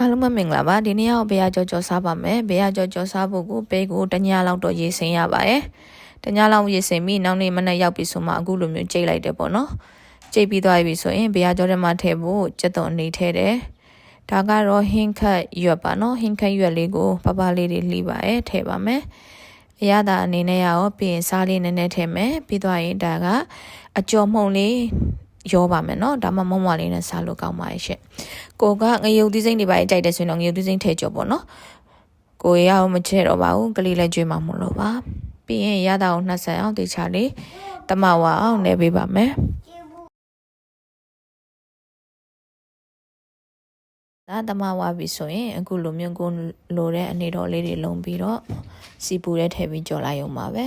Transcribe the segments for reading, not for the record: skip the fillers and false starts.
အားလုံးမင်္ဂလာပါဒီနေ့ရောက်ဘေးရကြောစားပါမယ်ဘေးရကြောစားဖို့ကိုဘေးကိုတညလောက်တော့ရေစင်ရပါရဲ့တညလောက်ရေစင်ပြီးနောက်နေ့မနေ့ရောက်ပြီဆိုမှအခုလိုမျိုးကြိတ်လိုက်တယ်ပေါ့နော်ကြိတ်ပြီးသွားပြီဆိုရင်ဘေးရကြောထဲမှာထည့်ဖို့ကြက်သွန်အနေထည့်တယ်ဒါကတော့ဟင်းခတ်ရွက်ပါနော်ဟင်းခတ်ရွက်လေးကိုပပလေးတွေလှီးပါရဲ့ထည့်ပါမယ်အရသာအနေနဲ့ရောပြီးရင်စားလေးနည်းနည်းထည့်မယ်ပြီးသွားရင်ဒါကအကြော်မှုန်လေးရောပါမယ်နော်ဒါမှမမလေးနဲ့စားလို့ကောင်းပါရဲ့ရှင့်ကိုကငရုတ်သီးစိမ့်တွေပါကြိုက်တယ်ဆိုရင်တော့ငရုတ်သီးစိမ့်ထည့်ကြောပေါ့နော်ကိုရအောင်မချဲ့တော့ပါဘူးကလေးလည်းကျွေးမှာမလို့ပါပြီးရင်ရတာကိုနှက်ဆက်အောင်တေချာလေးတမဝအောင်နေပေးပါမယ်ဒါတမဝပြီဆိုရင်အခုလိုမျိုးကိုလိုတဲ့အနေတော်လေးတွေလုံပြီးတော့စီပူတဲ့ထည့်ပြီးကြော်လိုက်ရုံပါပဲ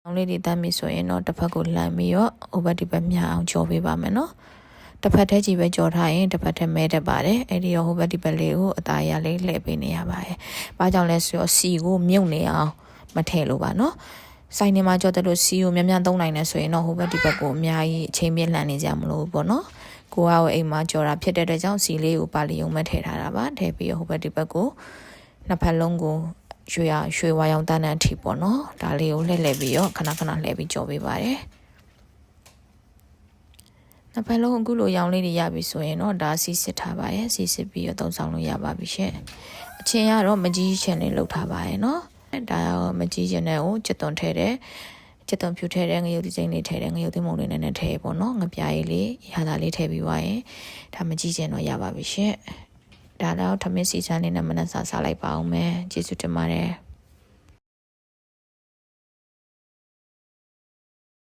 အောင်လေးတွေတမ်းပြီဆိုရင်တော့တစ်ဖက်ကိုလှမ်းပြီးတော့ဟိုဘက်ဒီဘက်မြအောင်ကြော်ပေးပါမယ်နော်တစ်ဖက်ထဲကြီးပဲကြော်ထားရင်တစ်ဖက်ထဲမဲတတ်ပါတယ်အဲ့ဒီတော့ဟိုဘက်ဒီဘက်လေးကိုအသားရလေးလှည့်ပေးနေရပါတယ်ဘာကြောင့်လဲဆိုတော့စီကိုမြုပ်နေအောင်မထည့်လို့ပါနော်ဆိုင်နေမှာကြော်တဲ့လို့စီကိုများများသုံးနိုင်တယ်ဆိုရင်တော့ဟိုဘက်ဒီဘက်ကိုအများကြီးအချိန်ပြည့်လှန်နေကြမလို့ပေါ့နော်ကိုကအိမ်မှာကြော်တာဖြစ်တဲ့အတွက်ကြောင့်စီလေးကိုပါလီယုံမဲ့ထည့်ထားတာပါထည့်ပြီးတော့ဟိုဘက်ဒီဘက်ကိုနှစ်ဖက်လုံးကိုရွှေဝါရောင်တန်းတဲ့အထိပေါ့နော်ဒါလေးကိုလှည့်ပြီးတော့ခဏခဏလှည့်ပြီးကြော်ပေးပါတယ်နှစ်ဖက်လုံးအခုလိုရောင်လေးတွေရပြီဆိုရင်တော့ဒါစီစစ်ထားပါရဲ့စီစစ်ပြီးတော့သုံးဆောင်လို့ရပါပြီရှင်အချင်းကတော့မကြီးချင်းလေးလှုပ်ထားပါရဲ့နော်ဒါရောမကြီးချင်းနဲ့ကိုကြက်သွန်ထည့်တယ်ကြက်သွန်ဖြူထည့်တယ်ငရုတ်သီးစိမ့်လေးထည့်တယ်ငရုတ်သီးမုံလေးနဲ့ထည့်ပေါ့နော်ငပြားရည်လေးရတာလေးထည့်ပြီးသွားရင်ဒါမကြီးချင်းတော့ရပါပြီရှင်ဒါတော့ထမင်းစီချမ်းလေးနဲ့မနက်စားလိုက်ပါအောင်မယ်ကျေးဇူးတင်ပါတယ်